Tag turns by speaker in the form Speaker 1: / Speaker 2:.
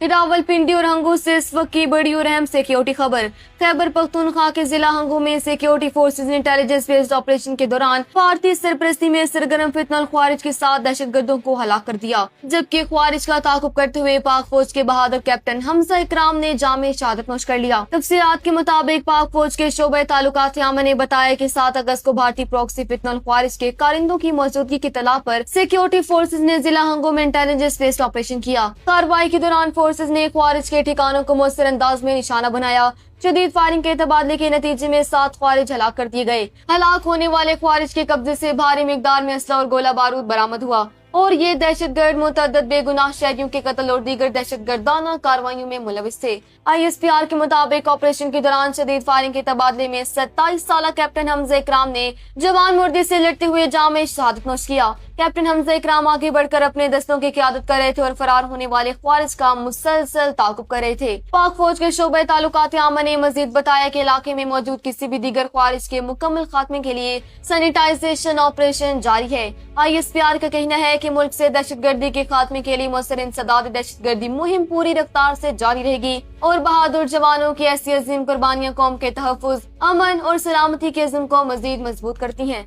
Speaker 1: रावलपिंडी और हंगू से इस वक्त की बड़ी और अहम सिक्योरिटी खबर। खैबर पख्तूनख्वा के जिला हंगू में सिक्योरिटी फोर्सेज ने इंटेलिजेंस बेस्ड ऑपरेशन के दौरान भारतीय सरपरस्ती में सरगर्म फितनल ख्वारिज के 7 दहशतगर्दों को हलाक कर दिया, जबकि ख्वारिज का ताकुब करते हुए पाक फौज के बहादुर कैप्टन हमजा इकराम ने जामे शहादत नोश कर लिया। तफसीलात के मुताबिक पाक फौज के शोबे ताल्लुकात यामा ने बताया कि 7 अगस्त को भारतीय प्रॉक्सी फितनल ख्वारिज के कारिंदों की मौजूदगी की तला पर सिक्योरिटी फोर्सेज ने जिला हंगू में इंटेलिजेंस बेस्ड ऑपरेशन किया। कार्रवाई के दौरान फोर्सेज ने ख्वारिज के ठिकानों को मौसर अंदाज में निशाना बनाया। शदीद फायरिंग के तबादले के नतीजे में 7 ख्वारिज हलाक कर दिए गए। हलाक होने वाले ख्वारिज के कब्जे से भारी मिकदार में असला और गोला बारूद बरामद हुआ और ये दहशतगर्द मुतअद्दिद बेगुनाह शहरियों के कत्ल और दीगर दहशतगर्दाना कार्रवाइयों में मुलविस थे। ISPR के मुताबिक ऑपरेशन के दौरान शदीद फायरिंग के तबादले में 27 साला कैप्टन हमजा इकराम ने जवान मुर्दे से लड़ते हुए जामे शहादत नोश किया। कैप्टन हमजा इकराम आगे बढ़कर अपने दस्तों की क़यादत कर रहे थे और फरार होने वाले ख्वारिज का मुसलसल ताकुब कर रहे थे। पाक फौज के शोबे ताल्लुकात आमा ने मजीद बताया कि इलाके में मौजूद किसी भी दीगर ख्वारिज के मुकम्मल खात्मे के लिए सैनिटाइजेशन ऑपरेशन जारी है। ISPR का कहना है कि मुल्क से दहशतगर्दी के खात्मे के लिए मौसर इंसदाद दहशतगर्दी मुहिम पूरी रफ्तार से जारी रहेगी और बहादुर जवानों की ऐसी अजीम कुर्बानियां कौम के तहफ्फुज, अमन और सलामती के इज़्म को मजीद मजबूत करती हैं।